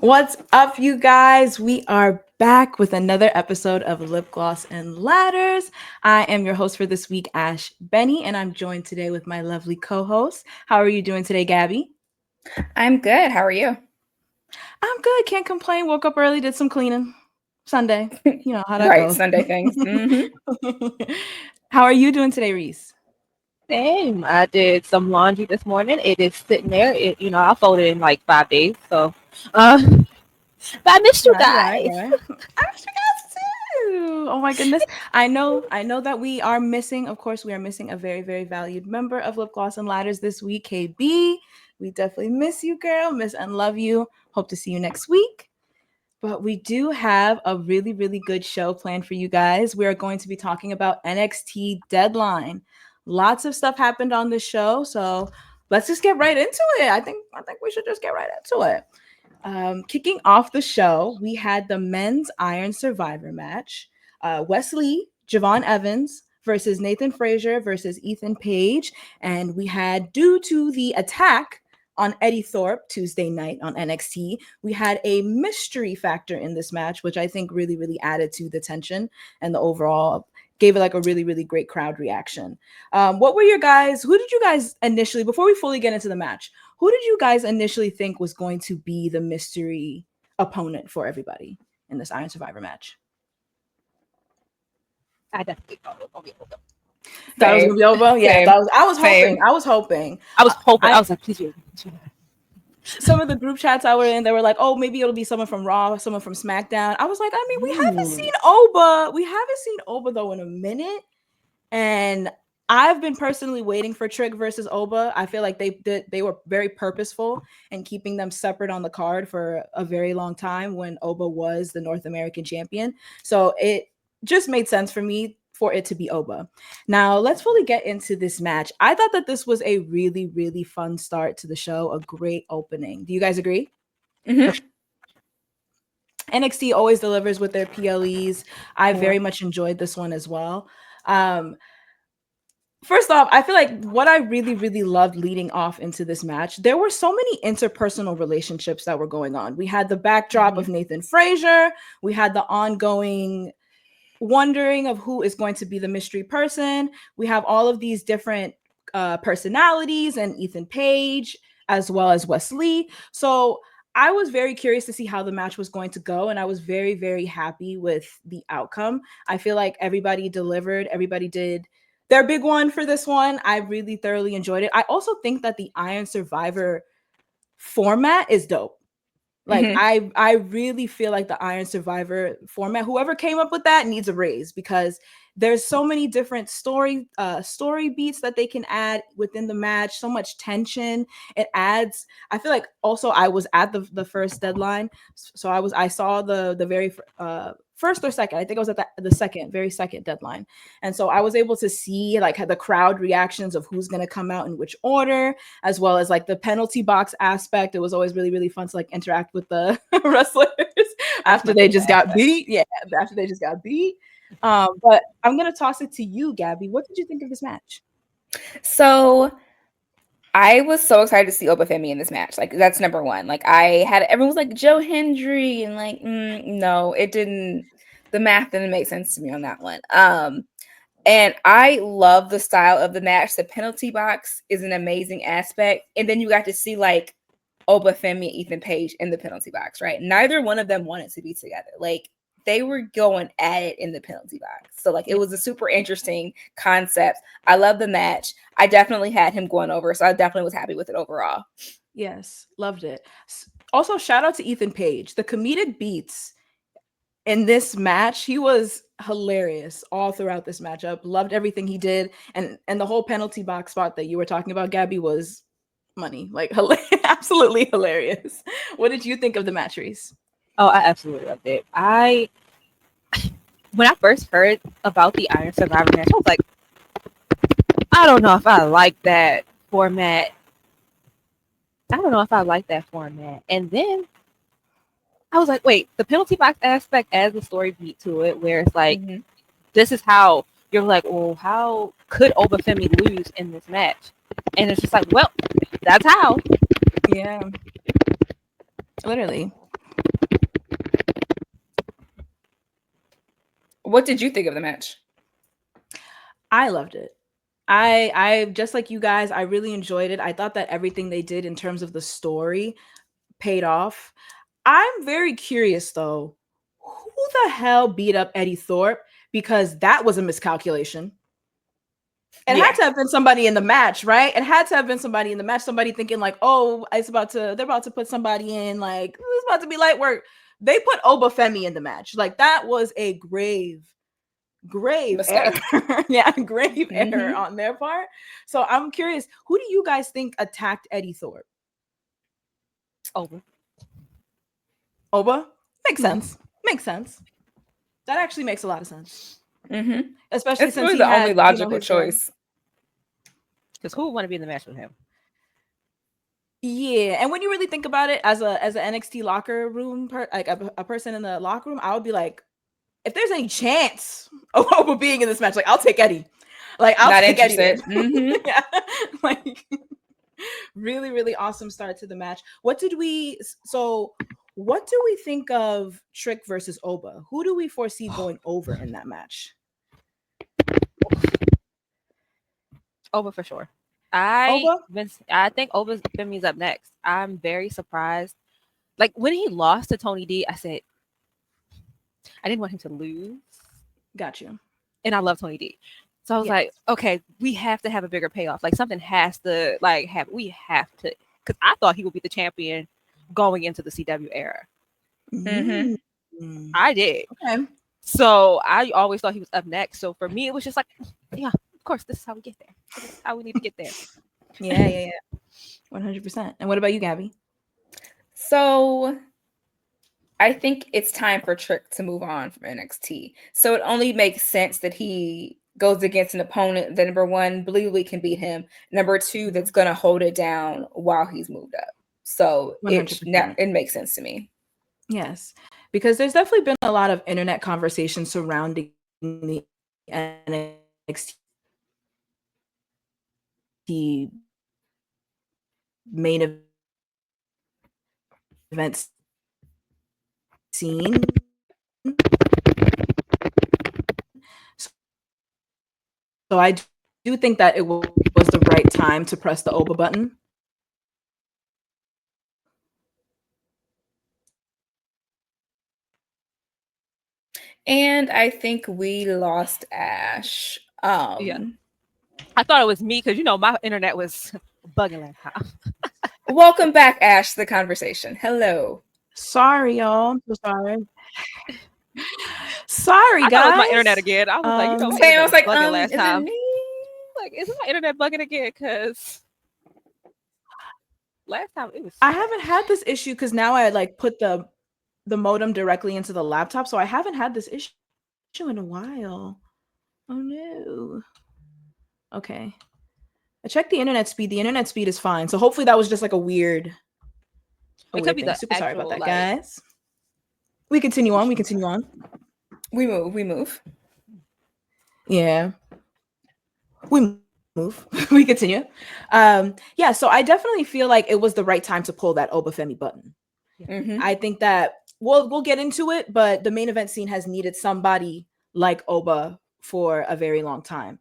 What's up, you guys? We are back with another episode of Lip Gloss and Ladders. I am your host for this week, Ash Benny, and I'm joined today with my lovely co-host. How are you doing today, Gabby? I'm good. How are you? I'm good. Can't complain. Woke up early, did some cleaning. Sunday. You know how that Right, goes. Sunday things. How are you doing today, Reese? Same. I did some laundry this morning. It is sitting there. I'll fold it in like 5 days. Uh, but I missed you guys. Right. I miss you guys too. Oh my goodness. I know that we are missing, of course, we are missing a very, very valued member of Lip Gloss and Ladders this week, KB. We definitely miss you, girl. Miss and love you. Hope to see you next week. But we do have a really, really good show planned for you guys. We are going to be talking about NXT Deadline. Lots of stuff happened on the show, so let's just get right into it. I think we should just get right into it. Kicking off the show, we had the men's Iron Survivor match. Wesley, Javon Evans versus Nathan Frazier versus Ethan Page. And we had, due to the attack on Eddie Thorpe Tuesday night on NXT, we had a mystery factor in this match, which I think really, really added to the tension and the overall gave it like a really, really great crowd reaction. What were your guys? Who did you guys initially, before we fully get into the match, who did you guys initially think was going to be the mystery opponent for everybody in this Iron Survivor match? I definitely thought it was gonna be over. That was gonna be over. Yeah, Same. I was hoping. Same. I was hoping. I was like, please. Some of the group chats I were in, they were like, "Oh, maybe it'll be someone from Raw, someone from SmackDown." I was like, I mean, we haven't seen Oba. We haven't seen Oba though in a minute, and I've been personally waiting for Trick versus Oba. I feel like they were very purposeful in keeping them separate on the card for a very long time when Oba was the North American champion. So it just made sense for me for it to be Oba. Now, let's fully get into this match. I thought that this was a really, really fun start to the show, a great opening. Do you guys agree? Mm-hmm. NXT always delivers with their PLEs. I very much enjoyed this one as well. First off, I feel like what I really, really loved leading off into this match, there were so many interpersonal relationships that were going on. We had the backdrop of Nathan Frazier. We had the ongoing wondering of who is going to be the mystery person. We have all of these different personalities and Ethan Page as well as Wesley. So I was very curious to see how the match was going to go, and I was very, very happy with the outcome. I feel like everybody delivered. Everybody did their big one for this one. I really thoroughly enjoyed it. I also think that the Iron Survivor format is dope. Like I really feel like the Iron Survivor format, whoever came up with that needs a raise, because there's so many different story beats that they can add within the match, so much tension it adds. I feel like also I was at the first deadline, so I saw the very first or second. I think I was at the very second deadline. And so I was able to see like the crowd reactions of who's going to come out in which order, as well as like the penalty box aspect. It was always really, really fun to like interact with the wrestlers after they just got beat. Yeah, after they just got beat. But I'm going to toss it to you, Gabby. What did you think of this match? So I was so excited to see Obafemi in this match. Like, that's number one. Like, everyone was like, Joe Hendry, and like, no, it didn't. The math didn't make sense to me on that one. And I love the style of the match. The penalty box is an amazing aspect. And then you got to see like Obafemi and Ethan Page in the penalty box, right? Neither one of them wanted to be together. Like, they were going at it in the penalty box. So like it was a super interesting concept. I love the match. I definitely had him going over. So I definitely was happy with it overall. Yes, loved it. Also, shout out to Ethan Page. The comedic beats in this match, he was hilarious all throughout this matchup. Loved everything he did. And the whole penalty box spot that you were talking about, Gabby, was money. Like absolutely hilarious. What did you think of the match, Reese? Oh, I absolutely loved it. When I first heard about the Iron Survivor match, I was like, I don't know if I like that format. And then I was like, wait, the penalty box aspect adds a story beat to it, where it's like, this is how you're like, well, how could Obafemi lose in this match? And it's just like, well, that's how. Yeah. Literally. What did you think of the match? I loved it. I just like you guys, I really enjoyed it. I thought that everything they did in terms of the story paid off. I'm very curious though, who the hell beat up Eddie Thorpe? Because that was a miscalculation. It had to have been somebody in the match, right? It had to have been somebody in the match. Somebody thinking like, oh, they're about to put somebody in, like it's about to be light work. They put Obafemi in the match. Like that was a grave Mistake. error. Yeah, grave error on their part. So I'm curious, who do you guys think attacked Eddie Thorpe? Oba. Makes sense. Makes sense. That actually makes a lot of sense. Especially It's since really he the had, only logical his, choice. Because who would want to be in the match with him? Yeah, and when you really think about it, as a NXT locker room, like a person in the locker room, I would be like, if there's any chance of Oba being in this match, like I'll take Eddie. Like I'll Not take interested. Eddie. Yeah, like really, really awesome start to the match. What do we think of Trick versus Oba? Who do we foresee going over in that match? Oba for sure. Oba? I think Obafemi's up next. I'm very surprised. Like when he lost to Tony D, I said I didn't want him to lose. Got you. And I love Tony D. So I was like, okay, we have to have a bigger payoff. Like something has to we have to, because I thought he would be the champion going into the CW era. I did. Okay. So I always thought he was up next. So for me, it was just like, yeah, of course, this is how we get there. This is how we need to get there. Yeah. 100%. And what about you, Gabby? So I think it's time for Trick to move on from NXT. So it only makes sense that he goes against an opponent that, number one, believably can beat him. Number two, that's going to hold it down while he's moved up. So it makes sense to me. Yes, because there's definitely been a lot of internet conversation surrounding the NXT main event scene. So I do think that it was the right time to press the Oba button. And I think we lost Ash. Yeah. I thought it was me because my internet was bugging last time. Welcome back, Ash, to the conversation. Hello. Sorry, y'all. I'm so sorry. Sorry, guys. I thought it was my internet again. I was I was like, last time. Is it me? Like, is my internet bugging again? Because last time it was. I haven't had this issue because now I put the modem directly into the laptop, so I haven't had this issue in a while. Oh no. Okay. I checked the internet speed. The internet speed is fine. So hopefully that was just like a weird thing. Super sorry about that, guys. We continue on. We move. Yeah. We move. We continue. Yeah, so I definitely feel like it was the right time to pull that Obafemi button. I think that we'll get into it, but the main event scene has needed somebody like Oba for a very long time.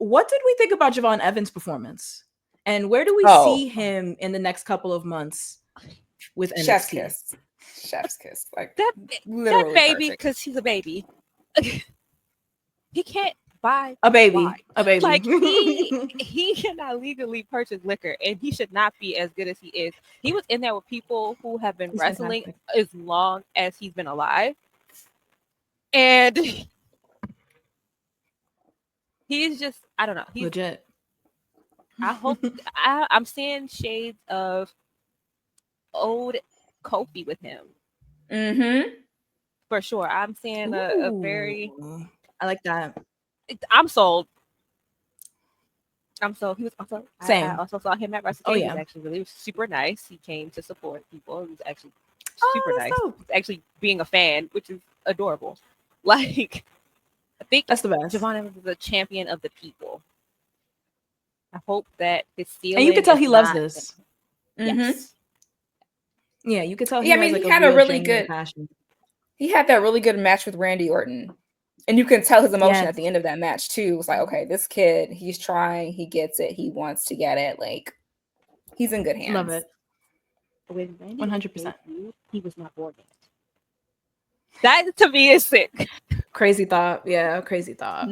What did we think about Javon Evans' performance? And where do we see him in the next couple of months with NXT? Chef's kiss. Like that baby, because he's a baby. He can't buy a baby. Wine. A baby. Like he cannot legally purchase liquor, and he should not be as good as he is. He was in there with people who have been wrestling as long as he's been alive, and he's just, I don't know. He's legit. I hope I'm seeing shades of old Kofi with him. For sure. I'm seeing a very. I like that. I'm sold. He was also same. I also saw him at WrestleMania. He was actually really super nice. He came to support people. He was actually super nice. He's actually being a fan, which is adorable. Like, I think that's the best. Javon Evans is a champion of the people. I hope that his ceiling. And you can tell he loves this. Yes. Yeah, you could tell. He had a really good. Passion. He had that really good match with Randy Orton. And you can tell his emotion Yes. at the end of that match too. It was like, okay, this kid, he's trying, he gets it, he wants to get it. Like, he's in good hands. Love it. When Randy 100%. debuted, he was not born yet. That to me is sick. Crazy thought. Yeah, crazy thought.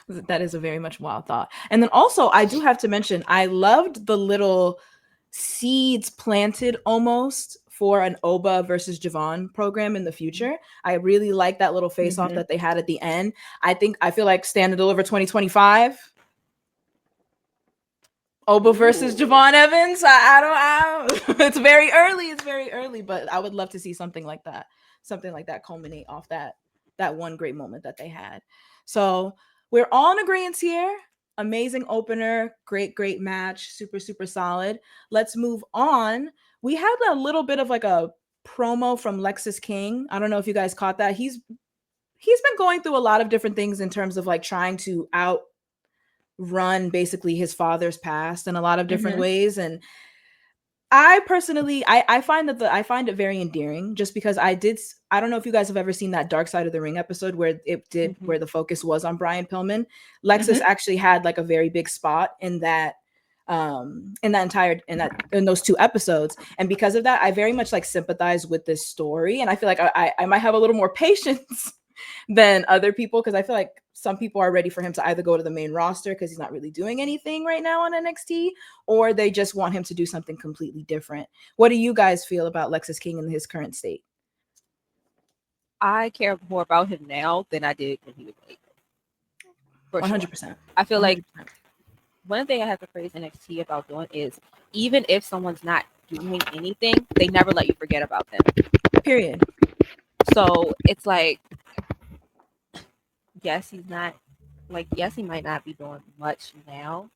That is a very much wild thought. And then also, I do have to mention, I loved the little seeds planted almost for an Oba versus Javon program in the future. I really like that little face off that they had at the end. I feel like Stand and Deliver 2025. Oba versus Javon Evans. I don't. It's very early. It's very early, but I would love to see something like that. Something like that culminate off that one great moment that they had. So we're all in agreement here. Amazing opener, great match, super solid. Let's move on. We had a little bit of like a promo from Lexis King. I don't know if you guys caught that. He's been going through a lot of different things in terms of like trying to outrun basically his father's past in a lot of different ways. And I personally, I find it very endearing just because I don't know if you guys have ever seen that Dark Side of the Ring episode where where the focus was on Brian Pillman. Lexis actually had like a very big spot in that in those 2 episodes. And because of that, I very much like sympathize with this story. And I feel like I might have a little more patience than other people, because I feel like some people are ready for him to either go to the main roster because he's not really doing anything right now on NXT, or they just want him to do something completely different. What do you guys feel about Lexis King in his current state? I care more about him now than I did when he was late. 100%. I feel like one thing I have to praise NXT about doing is, even if someone's not doing anything, they never let you forget about them. Period. So it's like, yes, he might not be doing much now,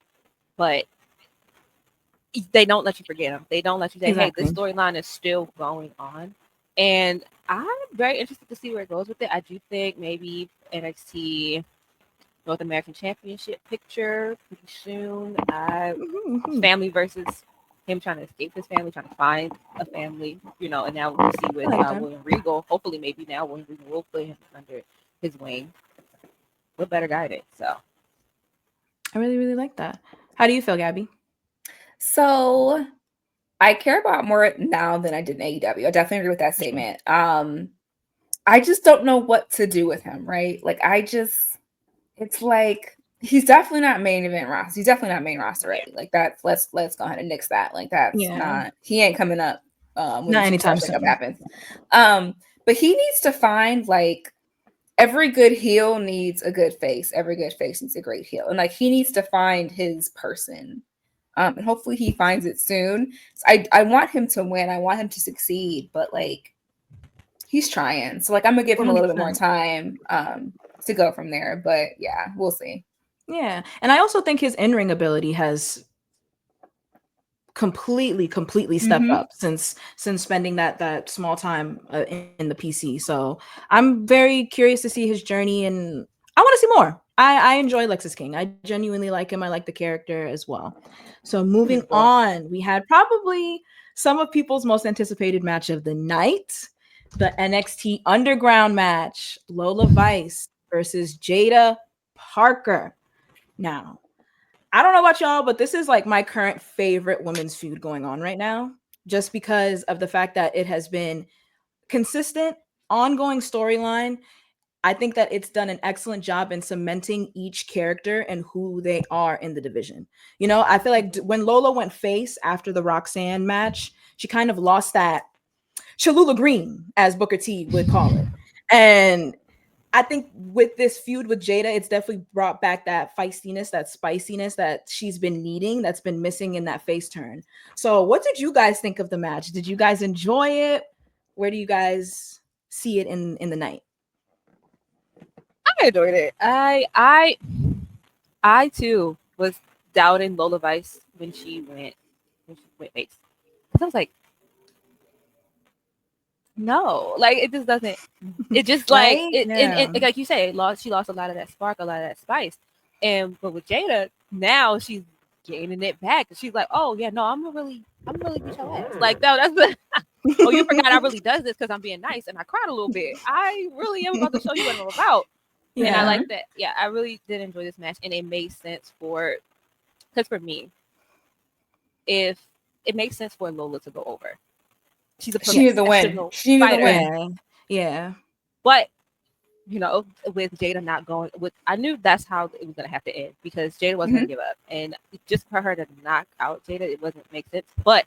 but they don't let you forget him. They don't let you say, Exactly. hey, this storyline is still going on. And I'm very interested to see where it goes with it. I do think maybe NXT North American Championship picture pretty soon. Family versus him trying to escape his family, trying to find a family, and now we'll see with William Regal. Hopefully, maybe now William Regal will put him under his wing. What better guidance? So I really, really like that. How do you feel, Gabby? So I care about more now than I did in AEW. I definitely agree with that statement. I just don't know what to do with him, right? Like, it's like he's definitely not main event roster. He's definitely not main roster ready. Like, that's let's go ahead and nix that. Like, that's not, he ain't coming up when not anytime soon happens. But he needs to find, like, every good heel needs a good face. Every good face needs a great heel. And like, he needs to find his person. And hopefully he finds it soon. So I want him to win. I want him to succeed, but like, he's trying. So like, I'm gonna give him a little bit more time to go from there. But yeah, we'll see. Yeah. And I also think his in-ring ability has completely stepped up since spending that small time in the PC. So I'm very curious to see his journey, and I want to see more. I enjoy Lexis King. I genuinely like him. I like the character as well. So moving on, we had probably some of people's most anticipated match of the night, the NXT Underground match, Lola Vice versus Jada Parker. Now, I don't know about y'all, but this is like my current favorite women's feud going on right now, just because of the fact that it has been consistent, ongoing storyline. I think that it's done an excellent job in cementing each character and who they are in the division. I feel like when Lola went face after the Roxanne match, she kind of lost that Cholula Green, as Booker T would call it. And I think with this feud with Jada, it's definitely brought back that feistiness, that spiciness that she's been needing, that's been missing in that face turn. So what did you guys think of the match? Did you guys enjoy it? Where do you guys see it in the night? I enjoyed it. I too was doubting Lola Vice when she went face. Because I was like, no, like it just doesn't. It just like Right? it like you say, she lost a lot of that spark, a lot of that spice. But with Jada, now she's gaining it back. She's like, oh yeah, no, I'm gonna really beat your ass. Like no, oh, you forgot I really does this because I'm being nice and I cried a little bit. I really am about to show you what I'm about. Yeah. And I like that. Yeah, I really did enjoy this match, and it made sense because for me, if it makes sense for Lola to go over, she's a She needed the win. professional She needed the fighter. win. Yeah. But with Jada not going, I knew that's how it was gonna have to end because Jada wasn't gonna give up, and just for her to knock out Jada, it wasn't make sense. But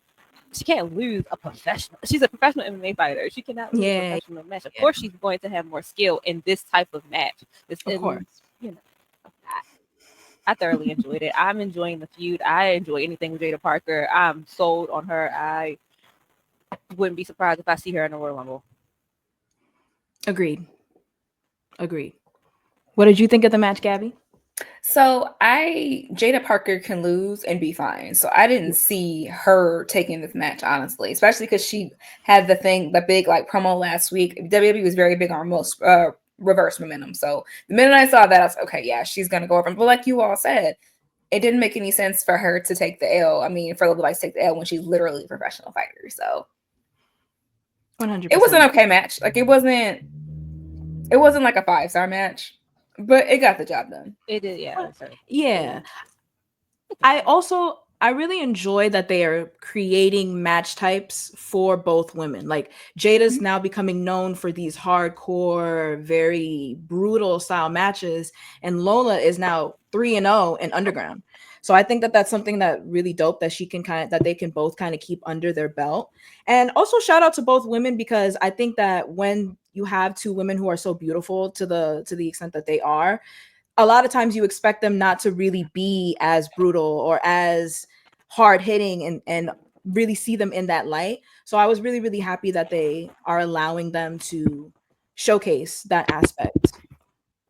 she can't lose a professional. She's a professional MMA fighter. She cannot lose a professional match. Of course, she's going to have more skill in this type of match. Of course. I thoroughly enjoyed it. I'm enjoying the feud. I enjoy anything with Jada Parker. I'm sold on her. I wouldn't be surprised if I see her in the Royal Rumble. Agreed. What did you think of the match, Gabby? So Jada Parker can lose and be fine. So I didn't see her taking this match, honestly, especially because she had the big like promo last week. WWE was very big on most reverse momentum. So the minute I saw that, I was like, okay, yeah, she's gonna go over. But like you all said, it didn't make any sense for her to take the L. I mean, for Lola to take the L when she's literally a professional fighter. So 100%. it was an okay match. Like it wasn't like a 5-star match, but it got the job done. It did, yeah. Yeah. I really enjoy that they are creating match types for both women. Like Jada's now becoming known for these hardcore, very brutal style matches, and Lola is now 3-0 in Underground. So I think that that's something that really dope that that they can both kind of keep under their belt. And also shout out to both women, because I think that when you have two women who are so beautiful to the extent that they are, a lot of times you expect them not to really be as brutal or as hard hitting and really see them in that light. So I was really, really happy that they are allowing them to showcase that aspect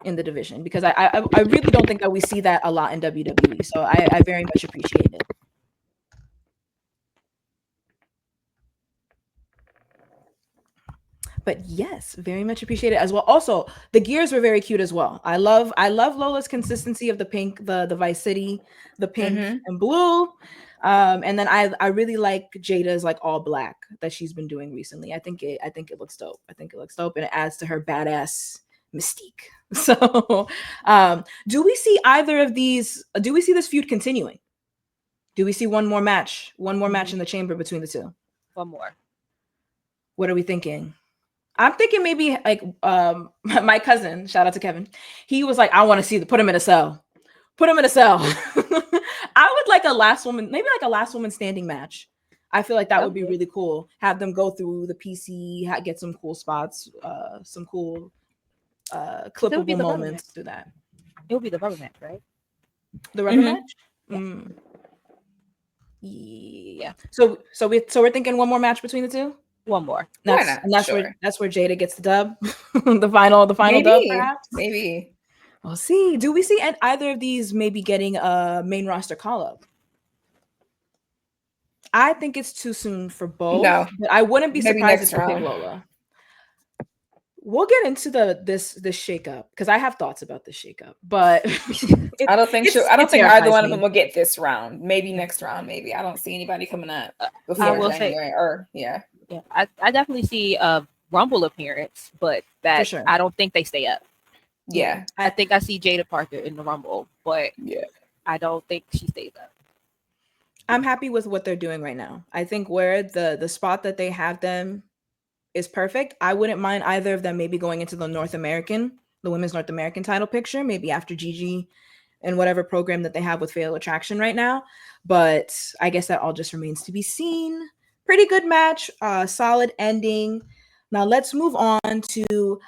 in the division, because I really don't think that we see that a lot in WWE. So I very much appreciate it. But yes, very much appreciate it as well. Also, the gears were very cute as well. I love Lola's consistency of the pink, the Vice City, the pink and blue. And then I really like Jada's like all black that she's been doing recently. I think it looks dope. And it adds to her badass mystique. So do we see either of these? Do we see this feud continuing? Do we see one more match in the chamber between the two? One more. What are we thinking? I'm thinking maybe like my cousin, shout out to Kevin. He was like, I want to see put him in a cell. I would like a last woman standing match. I feel like that would be really cool. Have them go through the PC, get some cool spots, some cool clippable moments through that. It would be the rubber match, right? The rubber match? Yeah. So we're thinking one more match between the two? One more. That's where Jada gets the dub. the final dub, perhaps. Maybe. We'll see. Do we see either of these maybe getting a main roster call up? I think it's too soon for both. No, but I wouldn't be surprised if we pick Lola. We'll get into this shakeup because I have thoughts about this shakeup, but I don't think either one of them will get this round. Maybe next round. Maybe I don't see anybody coming up before January. Yeah. I definitely see a Rumble appearance, but that sure. I don't think they stay up. Yeah, I think I see Jada Parker in the Rumble, but I don't think she stays up. I'm happy with what they're doing right now. I think where the spot that they have them is perfect. I wouldn't mind either of them maybe going into the women's North American title picture, maybe after Gigi and whatever program that they have with Fatal Attraction right now. But I guess that all just remains to be seen. Pretty good match, solid ending. Now let's move on to,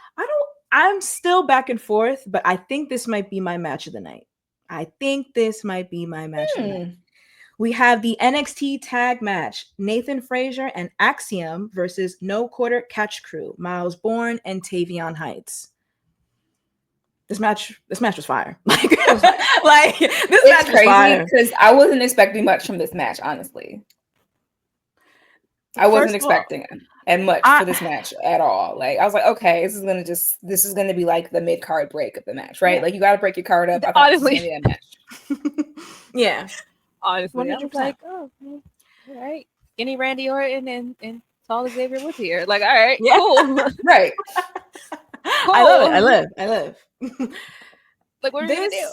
I'm still back and forth, but I think this might be my match of the night. We have the NXT tag match, Nathan Frazier and Axiom versus No Quarter Catch Crew, Miles Bourne and Tavion Heights. This match was fire. This match was fire. Because I wasn't expecting much from this match, honestly. I wasn't expecting much for this match at all. Like I was like, okay, this is gonna be like the mid card break of the match, right? Yeah. Like you got to break your card up. Honestly, that match. Yeah, honestly, 100%. I was like, oh, all right, Skinny Randy Orton and tall Xavier Woods here. Like, all right, Yeah. cool. Right. Cool. I love it. I live. Like, what are we gonna do?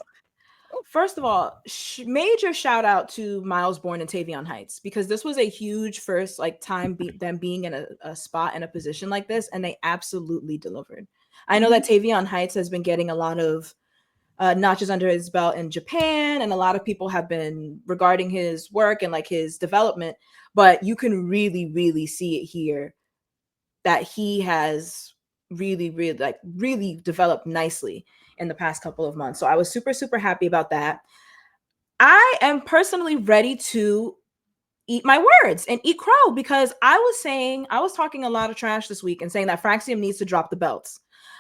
First of all, major shout out to Miles Bourne and Tavion Heights, because this was a huge first time them being in a spot in a position like this, and they absolutely delivered. I know that Tavion Heights has been getting a lot of notches under his belt in Japan, and a lot of people have been regarding his work and like his development, but you can really, really see it here that he has really developed nicely in the past couple of months. So I was super, super happy about that. I am personally ready to eat my words and eat crow, because I was talking a lot of trash this week and saying that Fraxium needs to drop the belts.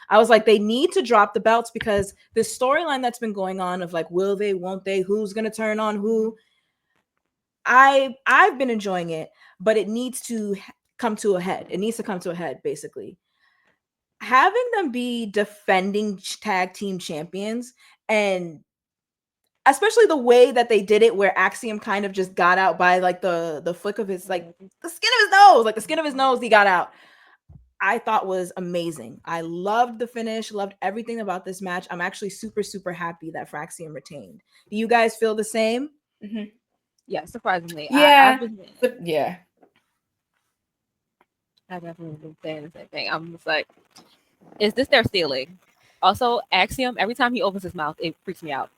I was like, they need to drop the belts, because this storyline that's been going on of like, will they, won't they, who's going to turn on who, I've been enjoying it, but it needs to come to a head. It needs to come to a head, basically. Having them be defending tag team champions, and especially the way that they did it, where Axiom kind of just got out by like the flick of his, like the skin of his nose, like the skin of his nose, he got out, I thought was amazing. I loved the finish, loved everything about this match. I'm actually super, super happy that Fraxium retained. Do you guys feel the same? Mm-hmm. Yeah, surprisingly. Yeah. Yeah. I've definitely been saying the same thing. I'm just like, is this their ceiling? Also, Axiom, every time he opens his mouth, it freaks me out.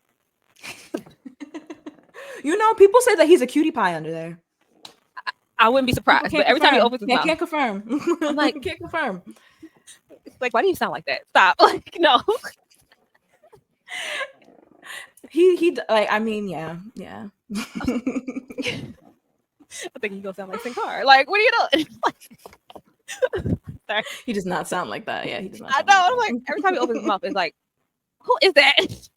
You know, people say that he's a cutie pie under there. I wouldn't be surprised, but every time he opens his mouth, can't confirm. I'm like, can't confirm. Like, why do you sound like that? Stop. Like, no. He like, I mean, yeah. I think he's gonna sound like Sin Cara. Like, what are you doing? Sorry. He does not sound like that. Yeah, he does not. I know. I'm like, every time he opens his mouth, it's like, who is that?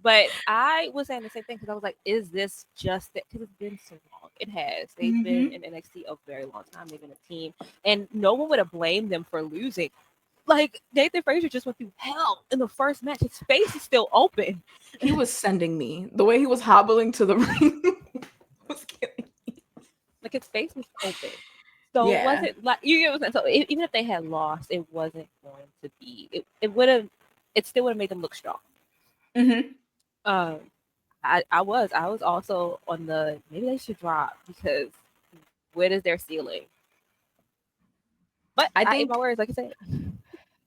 But I was saying the same thing, because I was like, is this just that? Because it's been so long. It has. They've been in NXT a very long time. They've been a team, and no one would have blamed them for losing. Like, Nathan Frazier just went through hell in the first match. His face is still open. He was sending me. The way he was hobbling to the ring was killing me. Like, his face was open. So it wasn't like, you get what I'm saying? So even if they had lost, it wasn't going to be. It still would have made them look strong. I was also on the, maybe they should drop, because where is their ceiling? But I ate my words, like I said.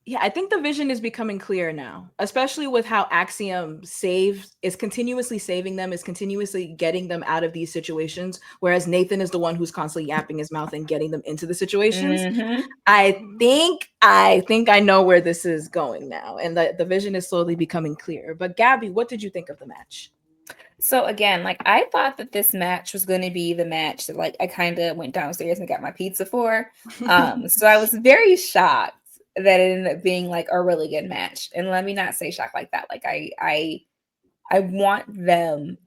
Yeah, I think the vision is becoming clear now, especially with how Axiom is continuously saving them, is continuously getting them out of these situations, whereas Nathan is the one who's constantly yapping his mouth and getting them into the situations. I think I know where this is going now, and the vision is slowly becoming clear. But Gabby, what did you think of the match? So again, like, I thought that this match was going to be the match that, like, I kind of went downstairs and got my pizza for. So I was very shocked that it ended up being like a really good match. And let me not say shocked like that. Like, I want them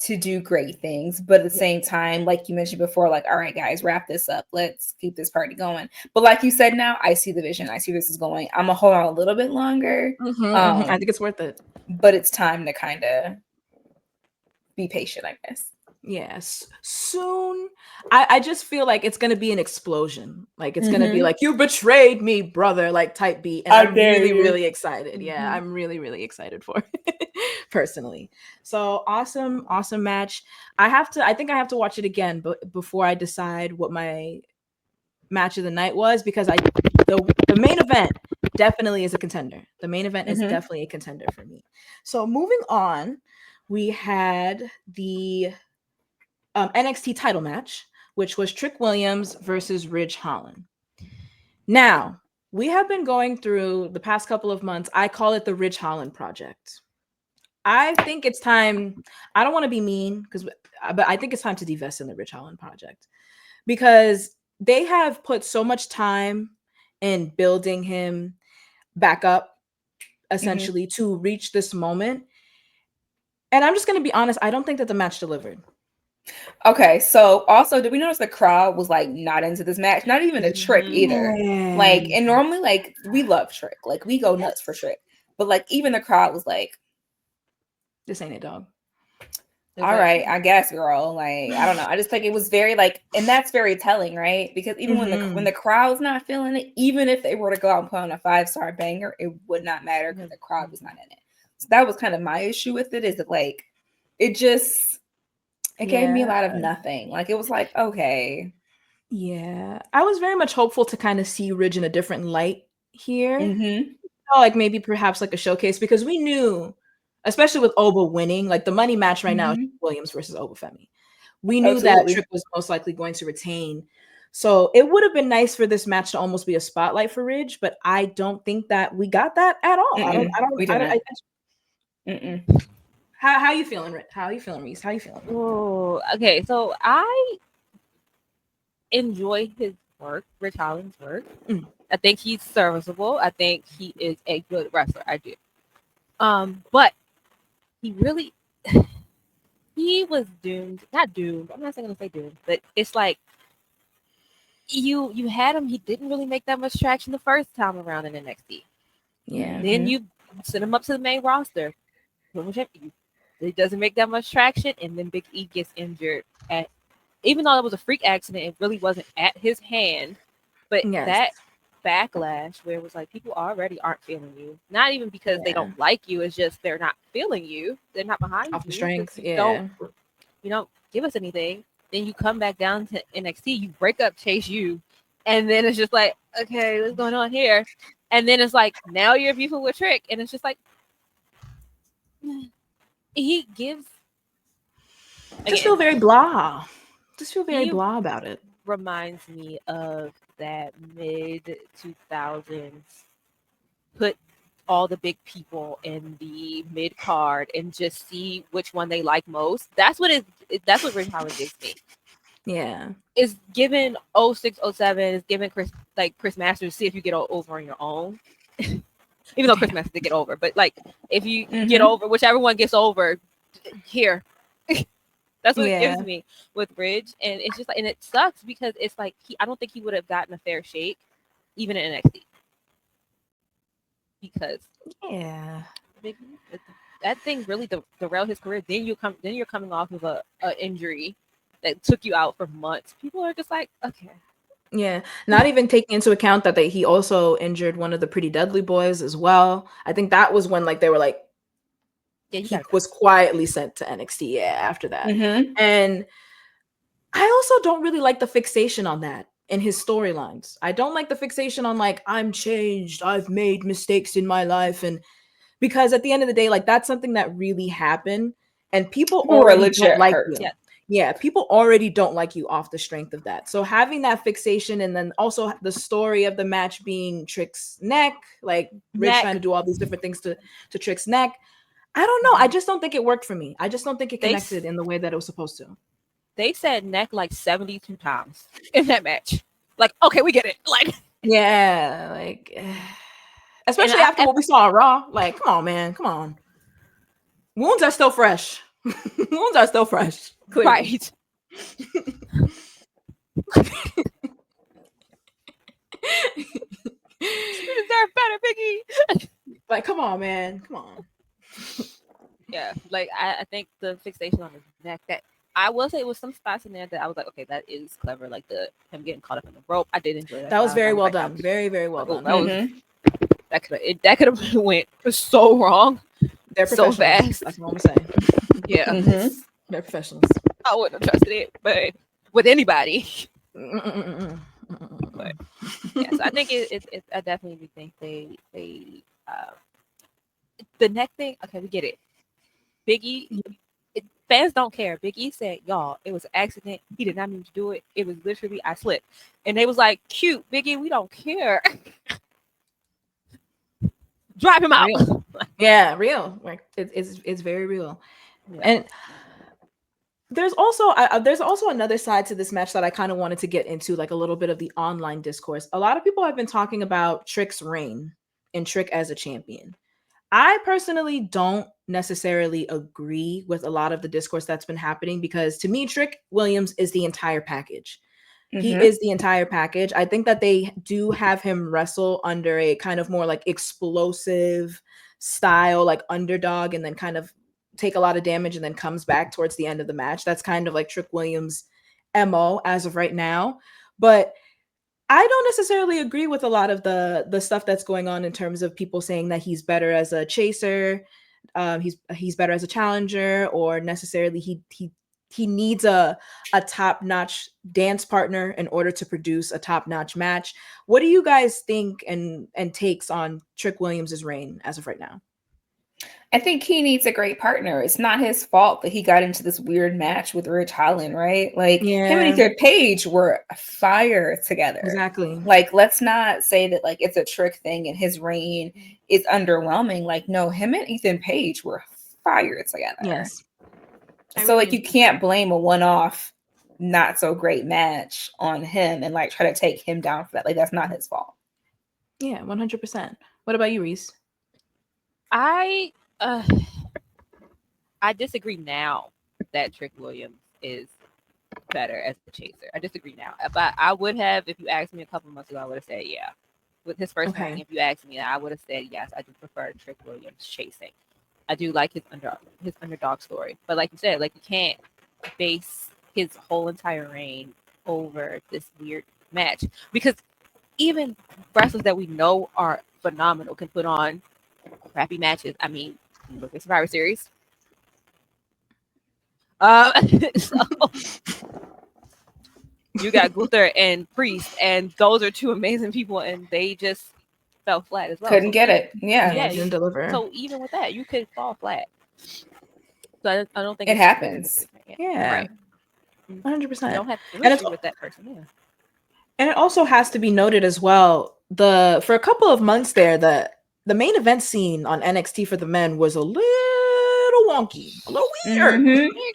to do great things, but at the same time, like you mentioned before, like, all right, guys, wrap this up. Let's keep this party going. But like you said, now I see the vision. I see where this is going. I'm gonna hold on a little bit longer. I think it's worth it. But it's time to kind of be patient, I guess. Yes, soon. I just feel like it's gonna be an explosion. Like, it's gonna be like, you betrayed me, brother, like type beat. And I'm really excited. Yeah, I'm really excited for it personally. So awesome match. I think I have to watch it again, but before I decide what my match of the night was, because the main event definitely is a contender. The main event is definitely a contender for me. So moving on, we had the NXT title match, which was Trick Williams versus Ridge Holland. Now, we have been going through the past couple of months, I call it the Ridge Holland project. I think it's time, I don't want to be mean, but I think it's time to divest in the Ridge Holland project, because they have put so much time in building him back up, essentially, to reach this moment. And I'm just going to be honest, I don't think that the match delivered. Okay, so also, did we notice the crowd was like not into this match? Not even a Trick either. Like, and normally, like, we love Trick, like, we go nuts for Trick, but like, even the crowd was like, this ain't it, dog. All right, I guess, girl. Like, I don't know. I just think it was very like, and that's very telling, right? Because even when the crowd's not feeling it, even if they were to go out and put on a 5-star banger, it would not matter because the crowd was not in it. So that was kind of my issue with it. Is that like, it gave me a lot of nothing. Like, it was like, okay, yeah, I was very much hopeful to kind of see Ridge in a different light here. mm-hmm. Like maybe perhaps like a showcase, because we knew, especially with Oba winning, like the money match right now is Williams versus Obafemi. We knew that Trick was most likely going to retain. So it would have been nice for this match to almost be a spotlight for Ridge, but I don't think that we got that at all. How you feeling, Rich? How you feeling, Reese? How you feeling? Oh, okay. So I enjoy his work, Rich Holland's work. I think he's serviceable. I think he is a good wrestler. I do. But he really he was doomed. Not doomed. I'm not gonna say doomed, but it's like you had him. He didn't really make that much traction the first time around in NXT. Yeah. Then you send him up to the main roster. It doesn't make that much traction, and then Big E gets injured. Even though it was a freak accident, it really wasn't at his hand. But that backlash where it was like people already aren't feeling you. Not even because they don't like you, it's just they're not feeling you. They're not behind off you. The strength. You don't give us anything. Then you come back down to NXT, you break up Chase U, and then it's just like, okay, what's going on here? And then it's like, now you're beefing with Trick, and it's just like he gives. Just feel very blah. Just feel very blah about it. Reminds me of that mid 2000s. Put all the big people in the mid card and just see which one they like most. That's what Rich Holland gives me. Yeah, it's given 06, 07. It's given Chris Masters. See if you get over on your own. Even though Chris Masters did get over, but like if you get over, whichever one gets over, here. That's what it gives me with Ridge, and it's just like, and it sucks because it's like I don't think he would have gotten a fair shake, even in NXT, because that thing really derailed his career. Then you're coming off of a injury that took you out for months. People are just like, okay. Yeah, not even taking into account that he also injured one of the Pretty Dudley boys as well. I think that was when like they were like, he was quietly sent to NXT after that. And I also don't really like the fixation on that in his storylines. I don't like the fixation on like, I'm changed, I've made mistakes in my life, and because at the end of the day, like that's something that really happened, and people already don't like you. Yeah, people already don't like you off the strength of that. So having that fixation, and then also the story of the match being Trick's neck, like Ridge trying to do all these different things to Trick's neck. I don't know. I just don't think it worked for me. I just don't think it connected in the way that it was supposed to. They said neck like 72 times in that match. Like, okay, we get it. Like, yeah, like, especially after what we saw on Raw. Like, come on, man, come on. Wounds are still fresh. Wounds are still fresh. Clearly. Right. You deserve better, Biggie. Like, come on, man, come on. Yeah, like I think the fixation on his neck, that I will say it was some spots in there that I was like, okay, that is clever. Like him getting caught up in the rope. I did enjoy that. That was very well done. Very, very well done. That could have went so wrong. They're so fast. That's what I'm saying. Yeah. They're professionals. I wouldn't have trusted it, but with anybody. But yeah, so I think I definitely think they the neck thing. Okay, we get it. Big E, fans don't care. Big E said, "Y'all, it was an accident. He did not mean to do it. It was literally I slipped." And they was like, "Cute, Big E, we don't care." Drive him out. Real. Yeah, real. Like it's very real. Yeah. And there's also another side to this match that I kind of wanted to get into, like a little bit of the online discourse. A lot of people have been talking about Trick's reign and Trick as a champion. I personally don't necessarily agree with a lot of the discourse that's been happening, because to me, Trick Williams is the entire package. He is the entire package. I think that they do have him wrestle under a kind of more like explosive style, like underdog, and then kind of take a lot of damage and then comes back towards the end of the match. That's kind of like Trick Williams' MO as of right now. But I don't necessarily agree with a lot of the stuff that's going on in terms of people saying that he's better as a chaser, he's better as a challenger, or necessarily he needs a top-notch dance partner in order to produce a top-notch match. What do you guys think and takes on Trick Williams' reign as of right now? I think he needs a great partner. It's not his fault that he got into this weird match with Ridge Holland, right? Like him and Ethan Page were fire together. Exactly. Like, let's not say that like it's a Trick thing and his reign is underwhelming. Like, no, him and Ethan Page were fire together. Yes. So like you can't blame a one-off not so great match on him and like try to take him down for that. Like that's not his fault. Yeah, 100%. What about you, Reese? I disagree now that Trick Williams is better as a chaser. I disagree now. But I would have, if you asked me a couple months ago, I would have said yeah. With his first match, if you asked me, I would have said yes. I do prefer Trick Williams chasing. I do like his underdog story. But like you said, like you can't base his whole entire reign over this weird match. Because even wrestlers that we know are phenomenal can put on crappy matches. I mean, look at Survivor Series. So you got Gunther and Priest, and those are two amazing people, and they just fell flat as well. Couldn't get it. Yeah, didn't deliver. So even with that, you could fall flat. So I don't think it happens. Yeah, right. 100%. You don't have chemistry with that person. Yeah. And it also has to be noted as well. For a couple of months there, the main event scene on NXT for the men was a little wonky, a little weird,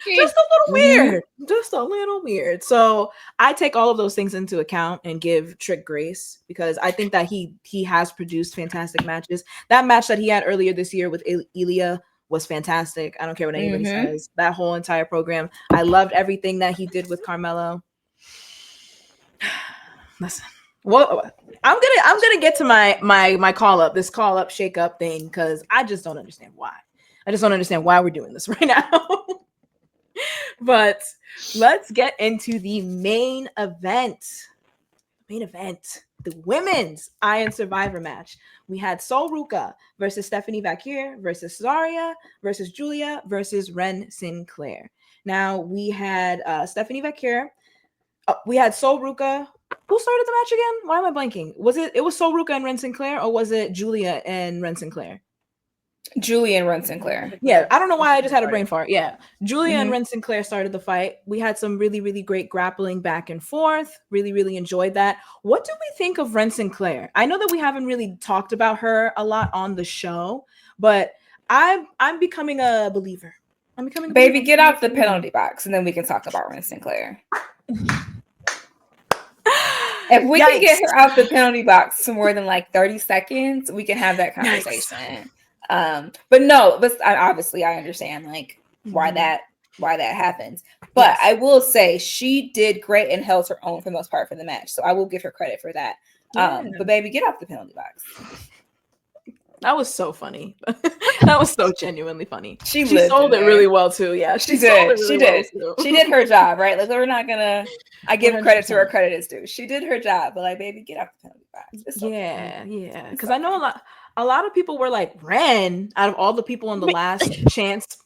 just a little weird, just a little weird. So I take all of those things into account and give Trick grace, because I think that he has produced fantastic matches. That match that he had earlier this year with Ilya was fantastic. I don't care what anybody says. That whole entire program, I loved everything that he did with Carmelo. Listen, well, I'm gonna get to my call up, this call up shake up thing, because I just don't understand why. I just don't understand why we're doing this right now. But let's get into the main event. The women's Iron Survivor match. We had Sol Ruka versus Stephanie Vakir versus Zarya versus Julia versus Ren Sinclair. Now we had Stephanie Vakir. We had Sol Ruka. Who started the match again? Why am I blanking? It was Sol Ruka and Ren Sinclair, or was it Julia and Ren Sinclair? Julia and Ren Sinclair. Yeah, I don't know why I just had a brain fart. Yeah, Julia and Ren Sinclair started the fight. We had some really, really great grappling back and forth. Really, really enjoyed that. What do we think of Ren Sinclair? I know that we haven't really talked about her a lot on the show, but I'm becoming a believer. Baby, get out the penalty box, and then we can talk about Ren Sinclair. If we can get her out the penalty box for more than like 30 seconds, we can have that conversation. But no, obviously I understand like why that happens. But I will say she did great and held her own for the most part for the match. So I will give her credit for that. But baby, get off the penalty box. That was so funny. That was so genuinely funny. She sold it really well too. Yeah, she did. She did her job, right? Like we're not gonna. I give 100%. Credit to her credit is due. She did her job, but like, baby, get off the penalty box. Yeah. Because I know a lot of people were like, Ren, out of all the people on the last chance.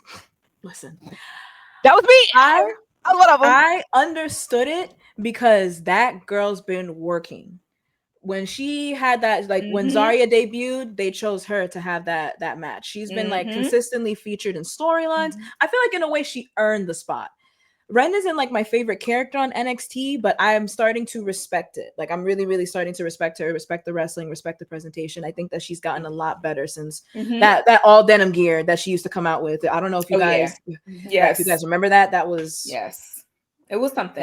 Listen, that was me. I understood it because that girl's been working. When she had that, like when Zarya debuted, they chose her to have that match. She's been like consistently featured in storylines. I feel like in a way she earned the spot. Ren isn't like my favorite character on NXT, but I am starting to respect it. Like I'm really, really starting to respect her, respect the wrestling, respect the presentation. I think that she's gotten a lot better since that all denim gear that she used to come out with. I don't know if you guys, if you guys remember that. That was it was something.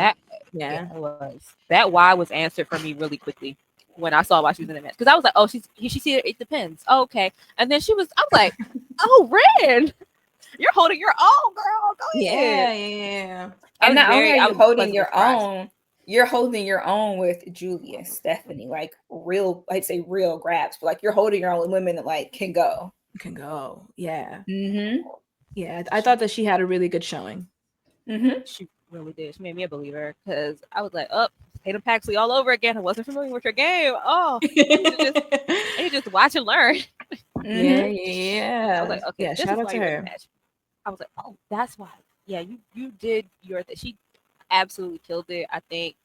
It was. That why was answered for me really quickly when I saw why she was in the match, because I was like, oh, she see it depends. Oh, okay, and then I was like, oh, Ren, you're holding your own, girl. Go ahead. Yeah. And not only are you holding your own, you're holding your own with Julia, Stephanie, like real, I'd say real grabs, but like you're holding your own with women that like can go. Yeah. Yeah, I thought that she had a really good showing. Mm-hmm. She really did. She made me a believer because I was like, "Up, Tatum Paxley all over again." I wasn't familiar with your game. Oh, I need to just watch and learn. Yeah, I was like, "Okay, yeah. this Shout is out why to you win the her. match." I was like, "Oh, that's why." Yeah, you did your thing. She absolutely killed it. I think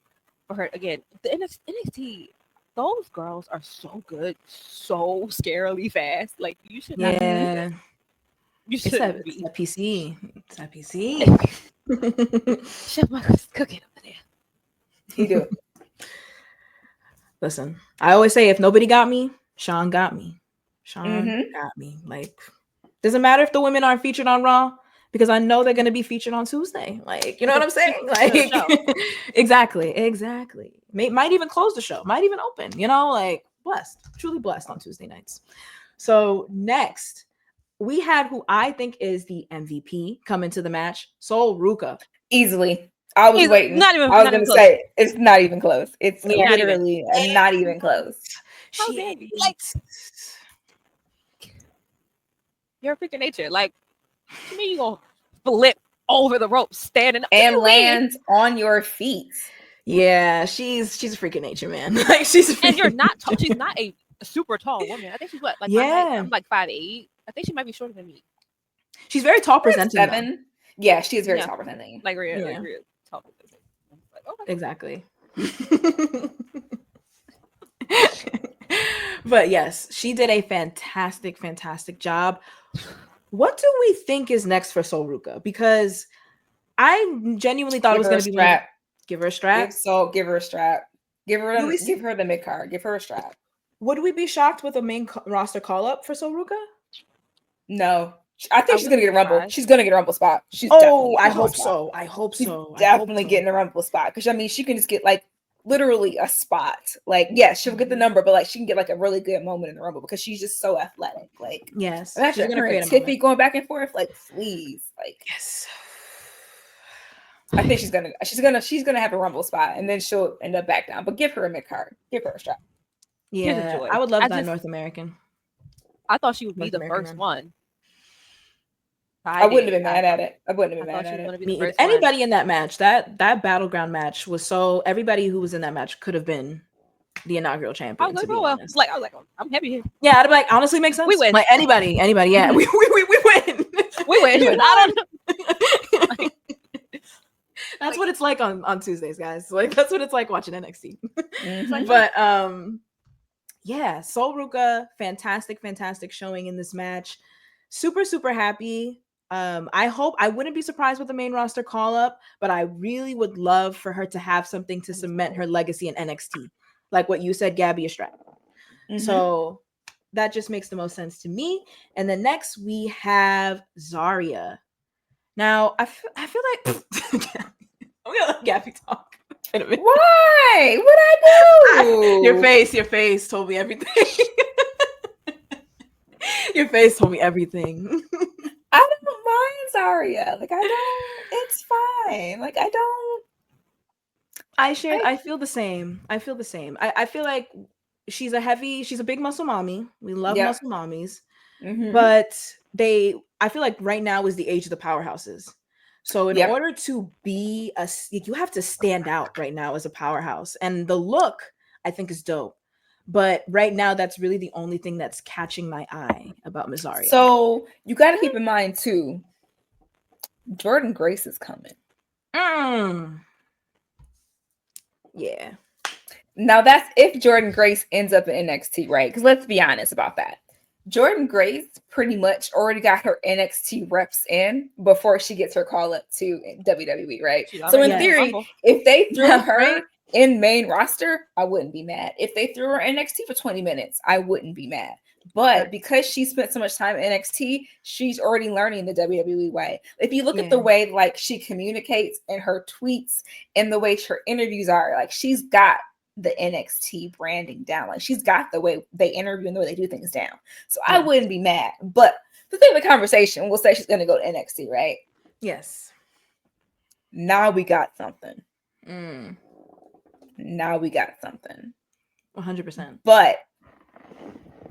for her again, the NXT. Those girls are so good, so scarily fast. Like you should not be beating Yeah, them. You it's shouldn't it's be. that PC. It's that PC. Chef Michael's cooking over there. He do. Listen, I always say if nobody got me, Sean got me. Sean Mm-hmm. got me. Like, doesn't matter if the women aren't featured on Raw because I know they're gonna be featured on Tuesday. Like, you know what I'm saying? Like, exactly. Might even close the show. Might even open. You know, like blessed, truly blessed on Tuesday nights. So next, we had who I think is the MVP come into the match, Sol Ruka. Easily. I was He's waiting. not even I was not even gonna close. say it's not even close. It's Yeah. Not even. literally not even close. How dare you? Like your freaking nature. Like to me, you gonna flip over the rope standing up. What do And you mean? land on your feet. Yeah, she's a freaking nature, man. Like she's a freaking And you're not. nature. She's not a super tall woman. I think she's what, like my height. Yeah, I'm like 5'8". I think she might be shorter than me. she's very tall presenting though. 7. Yeah, she is very Yeah. tall presenting. Like real, Yeah. like real tall. Like, okay. Exactly. But yes, she did a fantastic, fantastic job. What do we think is next for Sol Ruka? Because I genuinely thought it was Give her going a to be one of strap. give her a strap. Give her a strap. Give her Do we see- the mid card. Give her a strap. Would we be shocked with a main roster call up for Sol Ruka? No. I think she's wouldn't gonna get a be rumble. surprised. She's gonna get a rumble spot. She's Oh, definitely I getting a rumble hope spot. so. I hope She's so. I hope definitely so. getting a rumble spot. Because I mean she can just get like literally a spot. Like, yes, she'll get the number, but like she can get like a really good moment in the rumble because she's just so athletic. Like, Yes, imagine she's gonna her create and a Tiffy moment. going back and forth. Like, please. Like, Yes. I think she's gonna have a rumble spot and then she'll end up back down. But give her a mid card. Give her a strap. Here's a Yeah, joy. I would love I that just- North American. I thought she would be North the American first run. one. I wouldn't have did. been mad at it. I wouldn't have I been thought mad she at was it. going to be Me the either. first one. Anybody in that match, that battleground match was so everybody who was in that match could have been the inaugural I champion. was like, To be oh well. honest, I was like, I'm happy here. yeah, I'd be like, honestly, makes sense. We win. Like anybody, yeah, we win. We win. We win. I don't know. That's what it's like on Tuesdays, guys. Like that's what it's like watching NXT. Mhm. But yeah, Sol Ruka, fantastic showing in this match. Super happy. I wouldn't be surprised with the main roster call up, but I really would love for her to have something to cement her legacy in NXT. Like what you said, Gabby, a strap. Mhm. So that just makes the most sense to me. And then next we have Zarya. Now I feel like I'm gonna let Gabby talk. In a minute. Why? What I do? Your face told me everything. Your face told me everything. I don't mind Zarya. Like, I don't. It's fine. Like, I don't. I feel the same. I feel like she's a big muscle mommy. We love Yep. muscle mommies. Mhm. But I feel like right now is the age of the powerhouses. So in Yep. order to be you have to stand out right now as a powerhouse. And the look, I think, is dope. But right now, that's really the only thing that's catching my eye about Zarya. So you got to keep in mind too, Jordan Grace is coming. Yeah. Now that's if Jordan Grace ends up in NXT, right? Because let's be honest about that. Jordan Grace pretty much already got her NXT reps in before she gets her call up to WWE, right? So in theory, if they threw her in main roster, I wouldn't be mad. If they threw her in NXT for 20 minutes, I wouldn't be mad. But because she spent so much time in NXT, she's already learning the WWE way. If you look at the way like she communicates and her tweets and the way her interviews are, like she's got the NXT branding down. Like she's got the way they interview and the way they do things down. So I wouldn't be mad. But to think of the conversation, we'll say she's going to go to NXT, right? Yes. Now we got something. Mm. Now we got something. 100%. But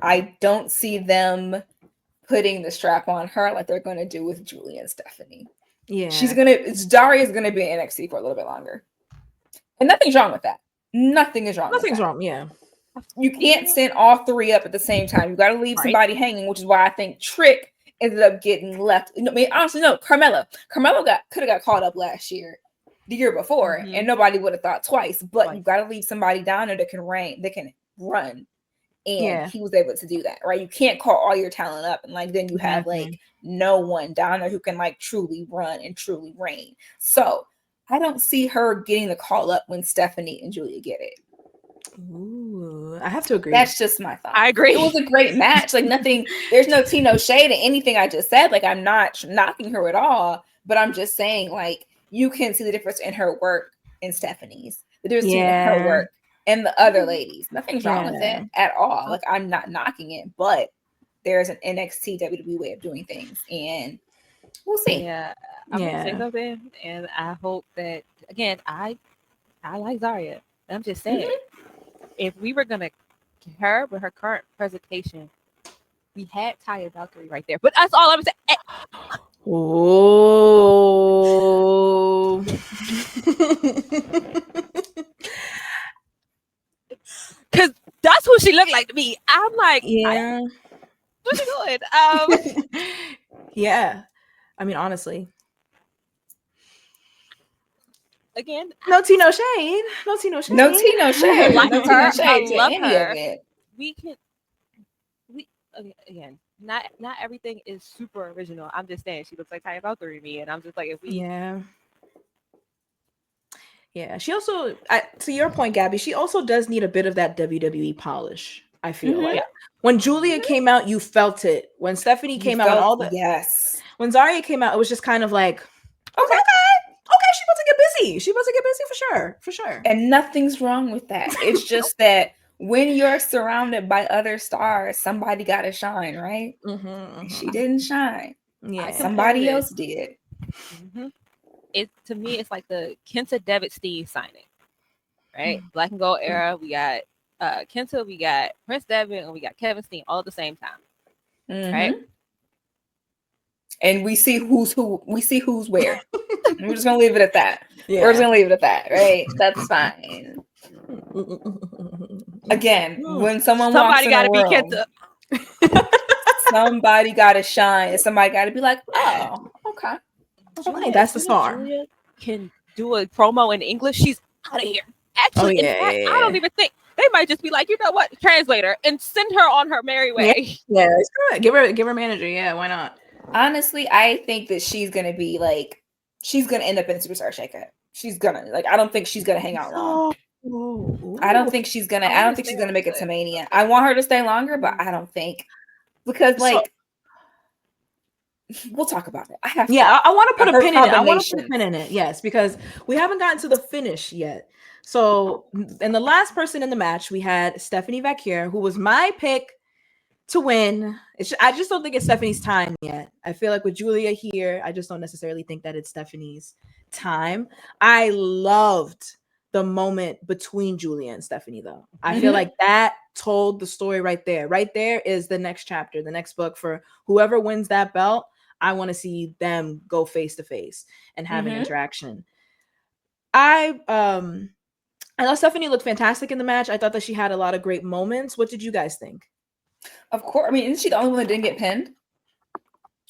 I don't see them putting the strap on her like they're going to do with Julia and Stephanie. Yeah. Daria's going to be in NXT for a little bit longer. And nothing's wrong with that. Nothing is wrong. Nothing's wrong. Yeah. You can't send all three up at the same time. You got to leave somebody hanging, which is why I think I ended up getting left. I mean, honestly, no, Carmelo could have got called up last year, the year before, and nobody would have thought twice. But you got to leave somebody down there that can run. And he was able to do that, right? You can't call all your talent up and like then you have like no one down there who can like truly run and truly reign. So I don't see her getting the call up when Stephanie and Julia get it. Ooh, I have to agree. That's just my thought. I agree. It was a great match. Like nothing, there's no tea, no shade in anything I just said. Like I'm not knocking her at all, but I'm just saying like you can see the difference in her work and Stephanie's. The difference in her work and the other ladies. Nothing's wrong with it at all. Like I'm not knocking it, but there's an NXT WWE way of doing things, and we'll see. Yeah, I'm gonna say something, and I hope that again. I like Zarya. I'm just saying, if we were gonna get her with her current presentation, we had Taya Valkyrie right there. But that's all I'm saying. Oh. Because that's who she looked like to me. I'm like, what's she doing? Yeah. I mean, honestly. Again, no tea, no shade. No tea, no shade. No tea, no shade. Like no tea, her. no shade I love to her. any of it. We again, not everything is super original. I'm just saying she looks like Taya Valkyrie to me, and I'm just like, if we Yeah, she also, to your point, Gabby, she also does need a bit of that WWE polish, I feel like. When Julia came out, you felt it. When Stephanie came out, when Zarya came out, it was just kind of like, okay, she about to get busy. She about to get busy for sure. And nothing's wrong with that. It's just that when you're surrounded by other stars, somebody got to shine, right? She didn't shine. Yeah, somebody else did. It to me, it's like the Kenta Devitt Steve signing, right? Black and Gold era. We got Kenta, we got Prince Devitt, and we got Kevin Steen all at the same time, right? And we see who's who. We see who's where. We're just gonna leave it at that. We're just gonna leave it at that, right? That's fine. Again, when somebody got to be Kenta. Somebody got to shine, and somebody got to be like, oh, okay. Okay, that's the star. Julia can do a promo in English. She's out of here. Actually, I don't even think they might just be like, you know what, translator, and send her on her merry way. Yeah, it's good. Give her manager. Yeah, why not? Honestly, I think that she's gonna be like, she's gonna end up in a Superstar Shakeup. She's gonna I don't think she's gonna hang out long. I don't think she's gonna. I don't think she's gonna make it to Mania. I want her to stay longer, but I don't think because we'll talk about it. I want to put a pin in it. I want to put a pin in it. Yes, because we haven't gotten to the finish yet. So, and the last person in the match, we had Stephanie Vaquer, who was my pick to win. I just don't think it's Stephanie's time yet. I feel like with Julia here, I just don't necessarily think that it's Stephanie's time. I loved the moment between Julia and Stephanie, though. I feel like that told the story right there. Right there is the next chapter, the next book for whoever wins that belt. I want to see them go face to face and have an interaction. I thought Stephanie looked fantastic in the match. I thought that she had a lot of great moments. What did you guys think? Of course. I mean, isn't she the only one that didn't get pinned?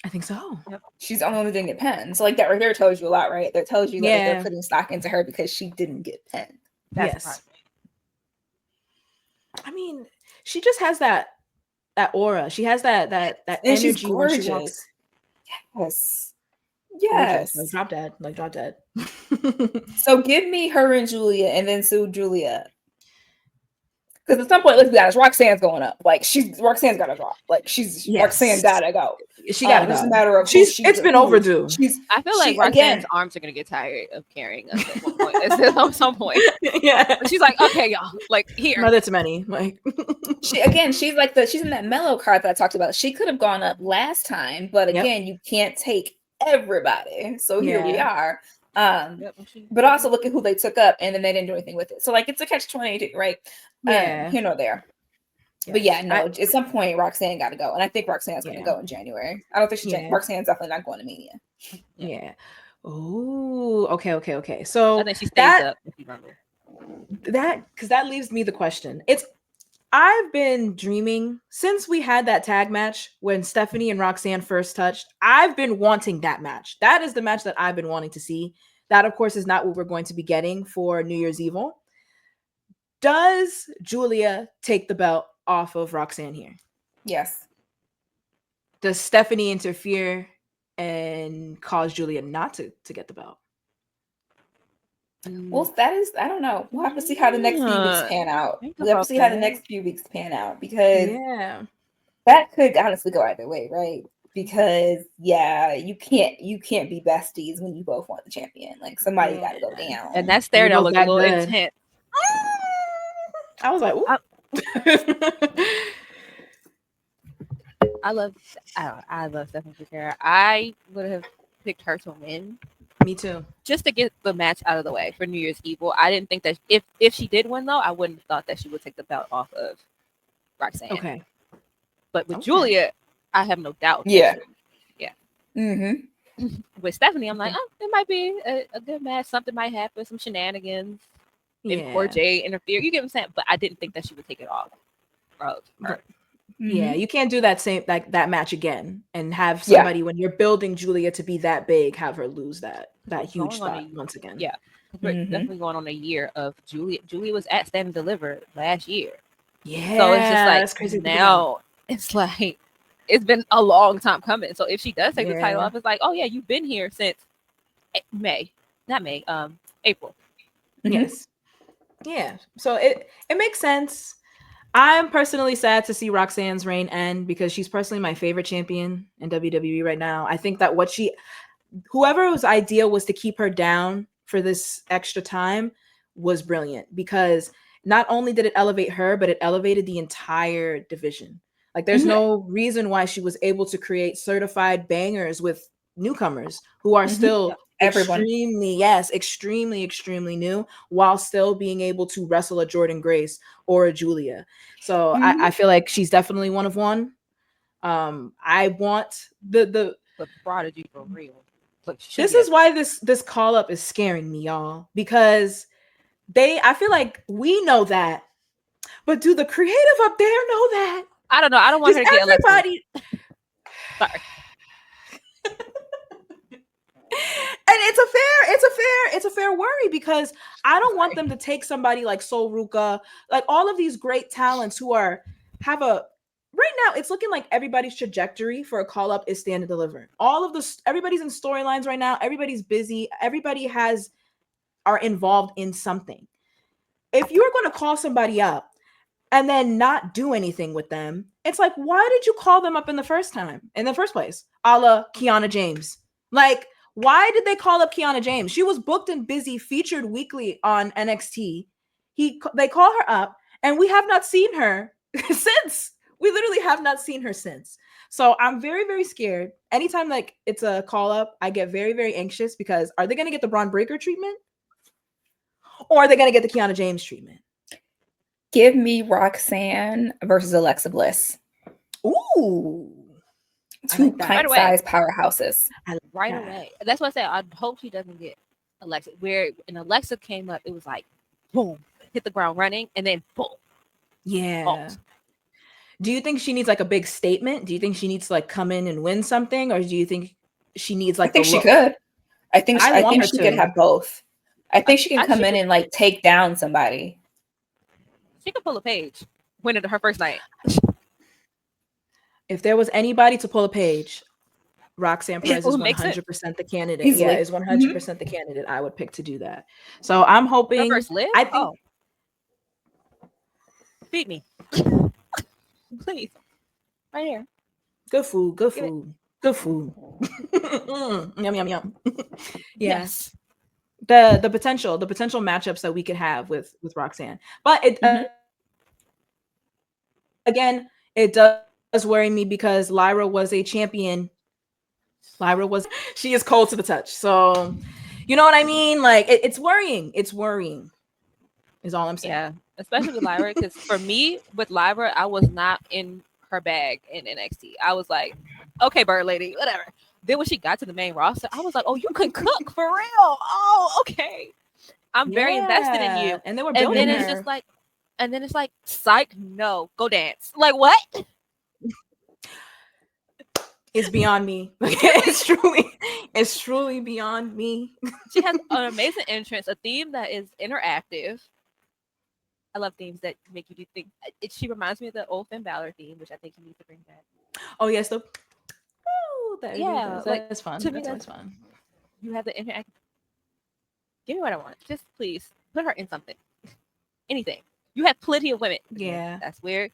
I think so. Yep. She's the only one that didn't get pinned. So like that right there tells you a lot, right? That tells you that they're putting stock into her because she didn't get pinned. Yes. I mean, she just has that aura. She has that energy. She's gorgeous. When she walks. Yes. Like drop dead. So give me her and Julia and then Sue Julia. Because at some point, let's be honest, Roxanne's going up. Like Roxanne's gotta drop. Like Roxanne gotta go. She gotta go. It's a matter of it's been overdue. I feel like Roxanne's arms are gonna get tired of carrying us at some point. Yeah. She's like, okay, y'all, like here. Mother to many. Like she's in that mellow card that I talked about. She could have gone up last time, but again, you can't take everybody. So here we are. But also look at who they took up, and then they didn't do anything with it. So like it's a catch-22, right? Here nor there. But yeah, no, at some point Roxanne got to go, and I think Roxanne's going to go in January. I don't think Roxanne's definitely not going to Mania. Yeah. Oh, okay. So I think she stays up if you remember. Because that leaves me the question. I've been dreaming since we had that tag match when Stephanie and Roxanne first touched. I've been wanting that match. That is the match that I've been wanting to see. That, of course, is not what we're going to be getting for New Year's Evil. Does Julia take the belt off of Roxanne here? Yes. Does Stephanie interfere and cause Julia not to get the belt? Well, I don't know. We'll have to see how the next few weeks pan out. Because that could honestly go either way, right? Because you can't be besties when you both want the champion. Like somebody got to go down. And that stare down looked a little intense. I was like, ooh. I love Stephanie Shakira. I would have picked her to win. Me too. Just to get the match out of the way for New Year's Evil. I didn't think that if she did win though, I wouldn't have thought that she would take the belt off of Roxanne. Okay. But with Julia, I have no doubt. Yeah. Mm-hmm. With Stephanie, I'm like, it might be a good match. Something might happen. Some shenanigans. Maybe poor Jay interfere. You get what I'm saying? But I didn't think that she would take it off of her. Yeah, you can't do that match again and have somebody when you're building Julia to be that big, have her lose that huge spot once again. Yeah, we're definitely going on a year of Julia. Julia was at Stand and Deliver last year. Yeah, so it's just like that's crazy. Now it's like it's been a long time coming. So if she does take the title off, it's like, oh yeah, you've been here since April. Yes. Yeah. So it makes sense. I'm personally sad to see Roxanne's reign end because she's personally my favorite champion in WWE right now. I think that whoever's idea was to keep her down for this extra time was brilliant because not only did it elevate her, but it elevated the entire division. Like there's no reason why she was able to create certified bangers with newcomers who are still extremely new while still being able to wrestle a Jordan Grace or a Julia. So I feel like she's definitely one of one. I want the prodigy for real. This is why this call up is scaring me, y'all, because I feel like we know that, but do the creative up there know that? I don't know. I don't want her to get everybody. Sorry. And it's a fair worry because I don't want them to take somebody like Sol Ruka, like all of these great talents who right now it's looking like everybody's trajectory for a call up is Stand and Deliver. Everybody's in storylines right now. Everybody's busy. Everybody are involved in something. If you're going to call somebody up and then not do anything with them, it's like, why did you call them up in the first place? A la Kiana James. Like, why did they call up Kiana James? She was booked and busy, featured weekly on NXT. They call her up, and we have not seen her since. We literally have not seen her since. So I'm very, very scared. Anytime like it's a call up, I get very, very anxious because are they going to get the Braun Breaker treatment? Or are they going to get the Kiana James treatment? Give me Roxanne versus Alexa Bliss. Ooh. Two pint-sized powerhouses. Right away. That's what I said. I hope she doesn't get Alexa. Where when Alexa came up, it was like, boom, hit the ground running, and then boom. Yeah. Halt. Do you think she needs like a big statement? Do you think she needs to like come in and win something? Or do you think she needs like I think she could. I think she could have both. I think she can come in and like take down somebody. She could pull a Paige. Win it her first night. If there was anybody to pull a Page, Roxanne Perez is 100% the candidate. Easily. Yeah, is 100% the candidate I would pick to do that. So I'm hoping. Her first live? I think. Beat me, please. Right here. Good food. Yum yum yum. Yes. The potential matchups that we could have with Roxanne, but it again it does worry me because Lyra was a champion. She is cold to the touch. So, you know what I mean? Like it's worrying. is all I'm saying. Yeah, especially with Lyra, because for me, with Lyra, I was not in her bag in NXT. I was like, okay, bird lady, whatever. Then when she got to the main roster, I was like, oh, you can cook for real. Oh, okay. I'm very invested in you. And they were And building then her. it's just like, and then it's like, psych, no, go dance. Like, what? It's beyond me. It's truly beyond me. She has an amazing entrance, a theme that is interactive. I love themes that make you do things. She reminds me of the old Finn Balor theme, which I think you need to bring back. Oh yes, Yeah, that's fun. to me, That's always fun. You have the interact. Give me what I want. Just please put her in something. Anything. You have plenty of women. Yeah. That's where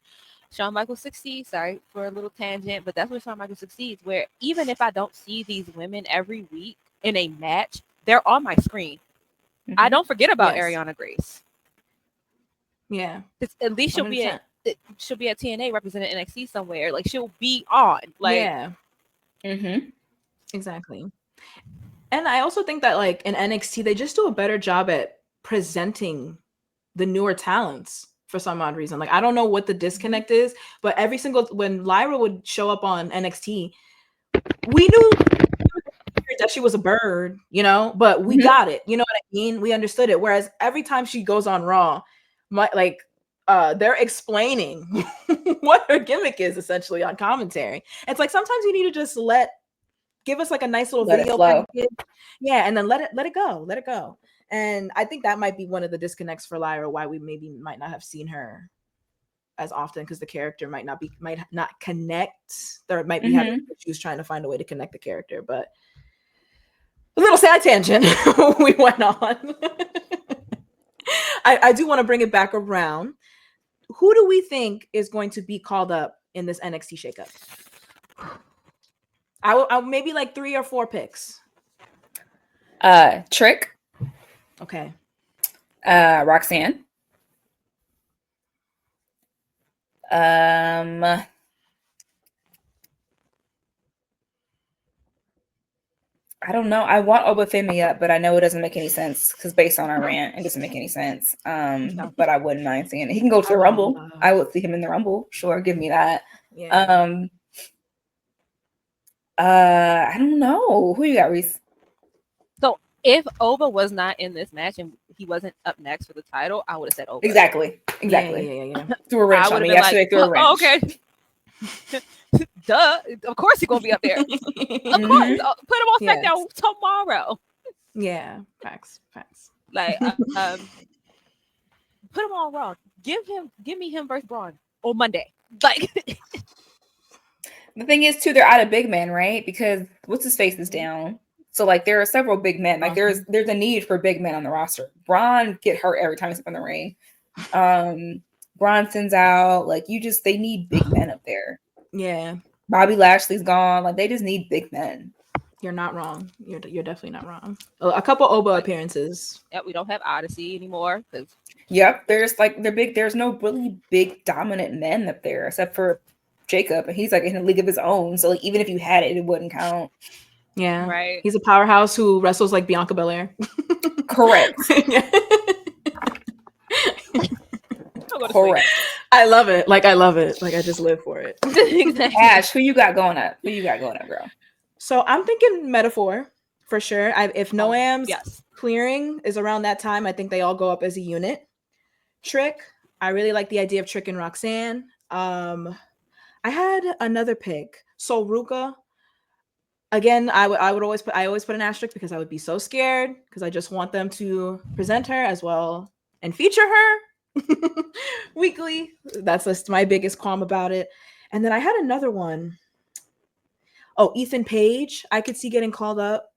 Shawn Michaels succeeds. Sorry for a little tangent, but that's where Shawn Michaels succeeds. Where even if I don't see these women every week in a match, they're on my screen. Mhm. I don't forget about Yes. Ariana Grace. Yeah. At least she'll 100%. be at TNA representing NXT somewhere. Like she'll be on. Like yeah. Mm-hmm. Exactly. And I also think that like in NXT, they just do a better job at presenting the newer talents for some odd reason. Like I don't know what the disconnect is, but every single when Lyra would show up on NXT, we knew that she was a bird, you know, but we Mhm. got it. You know what I mean? We understood it. Whereas every time she goes on Raw, they're explaining what her gimmick is essentially on commentary. It's like sometimes you need to just give us like a nice little Let it video flow. package. Yeah, and then let it go. And I think that might be one of the disconnects for Lyra, why we might not have seen her as often, because the character might not connect. There might be having issues trying to find a way to connect the character. But a little side tangent we went on. I do want to bring it back around. Who do we think is going to be called up in this NXT shakeup? I'll maybe like 3 or 4 picks. Trick. Okay. Roxanne. I don't know. I want Obafemi up, but I know it doesn't make any sense because based on our rant, it doesn't make any sense. But I wouldn't mind seeing it. He can go to the Rumble. I would see him in the Rumble. Sure, give me that. Yeah. I don't know. Who you got, Reese? So if Oba was not in this match and he wasn't up next for the title, I would have said Oba. Exactly. Yeah. Threw a wrench on me yesterday. Threw a wrench. Oh, okay. Duh. Of course he's gonna be up there. Of course. Put him on SmackDown tomorrow. Yeah. Facts. Like put him on Raw. Give me him versus Braun on Monday. Like the thing is too, they're out of big men, right? Because what's his face is down. So like there are several big men. Like there's a need for big men on the roster. Braun get hurt every time he's up in the ring. Bronson's out. Like they need big men up there. Yeah. Bobby Lashley's gone. Like they just need big men. You're not wrong. You're definitely not wrong. A couple Oba appearances. Yeah, we don't have Odyssey anymore. Yep. They're big. There's no really big dominant men up there except for Jacob, and he's like in a league of his own. So like even if you had it, it wouldn't count. Yeah. Right. He's a powerhouse who wrestles like Bianca Belair. Correct. Correct. I love it. Like I just live for it. Exactly. Ash, who you got going up? Girl? So I'm thinking Metaphor for sure. If Noam's clearing is around that time, I think they all go up as a unit. Trick. I really like the idea of Trick and Roxanne. I had another pick. So Ruka. Again, I always put an asterisk because I would be so scared because I just want them to present her as well and feature her weekly. That's just my biggest qualm about it. And then I had another one. Oh, Ethan Page, I could see getting called up.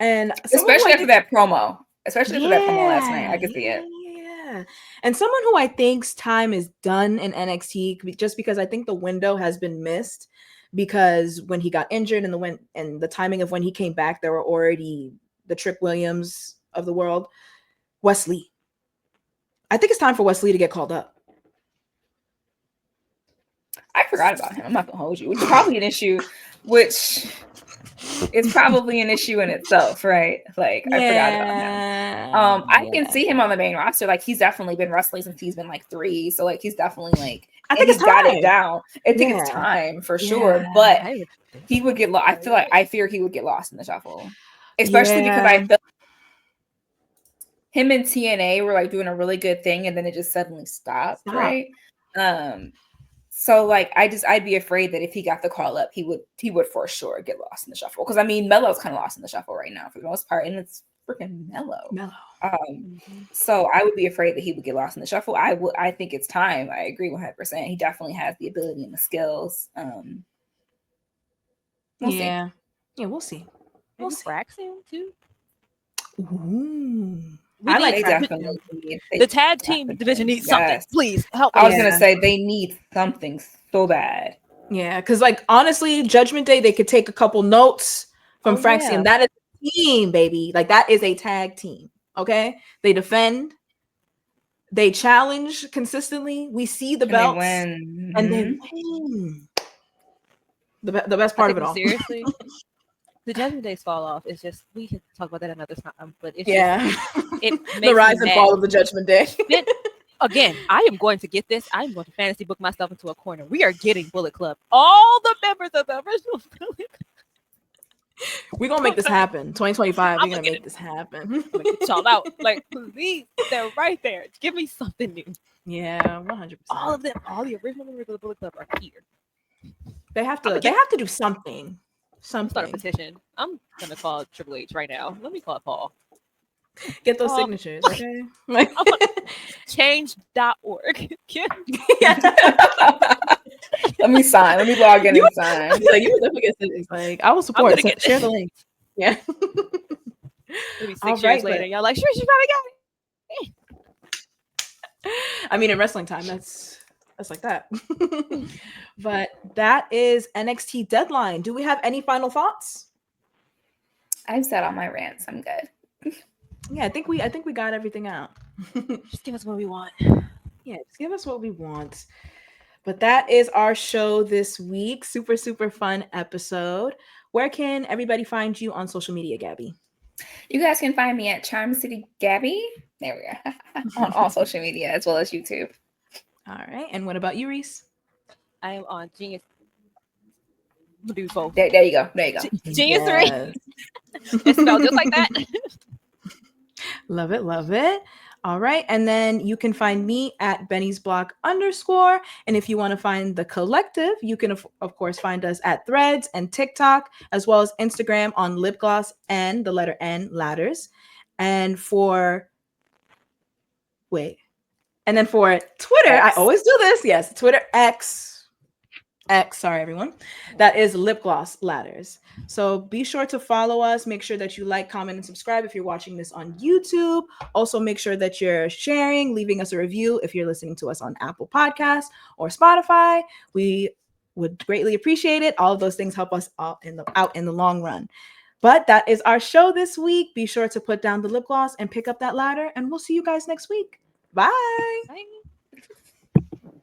And especially after that promo. Especially after that promo last night. I could see it. Yeah. And someone who I think's time is done in NXT just because I think the window has been missed. Because when he got injured and the timing of when he came back, there were already the Trick Williams of the world. Wesley. I think it's time for Wesley to get called up. I forgot about him. I'm not gonna hold you. Which is probably an issue. Which is probably an issue in itself, right? Like I forgot about him. I can see him on the main roster. Like he's definitely been wrestling since he's been like 3. So like he's definitely like I think he's it's got it time. down. I think it's time for sure. But he would get lost. I fear he would get lost in the shuffle. Especially because I feel him and TNA were like doing a really good thing and then it just suddenly stopped. Right. So like I'd be afraid that if he got the call up, he would for sure get lost in the shuffle. Because I mean Melo's kind of lost in the shuffle right now for the most part, and it's freaking Melo. So I would be afraid that he would get lost in the shuffle. I think it's time. I agree 100%. He definitely has the ability and the skills. We'll see. Yeah, we'll see. We'll Braxton too. Ooh. I like definitely the tag team division needs something. Please help. I was gonna say they need something so bad. Yeah, because like honestly, Judgment Day, they could take a couple notes from Fraxium. That is a team, baby. Like that is a tag team. Okay, they defend, they challenge consistently. We see the belts, and they win. The best part of it all. Seriously. The Judgment Days fall off is just, we can talk about that another time, but it's it makes the rise and fall of the Judgment Day. Again, I am going to get this. I'm going to fantasy book myself into a corner. We are getting Bullet Club. All the members of the original Bullet Club. We're gonna make this happen. 2025, we're gonna make this happen. I'm gonna get y'all out. Like, please, they're right there. Give me something new. Yeah, 100%. All of them, all the original members of the Bullet Club are here. They have to do something. Start a petition. I'm gonna call Triple H right now. Let me call Paul. Get those signatures, okay? Change.org. Let me sign. Let me log in and sign. Like you would definitely get signatures. Like I will support. Share the link. Yeah. Maybe 6 years later, y'all like, sure, she probably got it. I mean, in wrestling time, that's like that. But that is NXT Deadline. Do we have any final thoughts? I've said all my rants. I'm good. Yeah, I think we got everything out. Just give us what we want. Yeah, just give us what we want. But that is our show this week. Super, super fun episode. Where can everybody find you on social media, Gabby? You guys can find me at Charm City Gabby. There we go. On all social media as well as YouTube. All right. And what about you, Reese? I am on Genius. Do both. There you go. Genius 3. It's spelled just like that. Love it. Love it. All right. And then you can find me at Benny's Block _. And if you want to find the collective, you can, of course, find us at Threads and TikTok, as well as Instagram on Lip Gloss and the letter N Ladders. And for Twitter, I always do this. Yes, Twitter X. Sorry, everyone. That is Lip Gloss Ladders. So be sure to follow us. Make sure that you like, comment, and subscribe if you're watching this on YouTube. Also, make sure that you're sharing, leaving us a review if you're listening to us on Apple Podcasts or Spotify. We would greatly appreciate it. All of those things help us out in the long run. But that is our show this week. Be sure to put down the lip gloss and pick up that ladder, and we'll see you guys next week. Bye. Bye.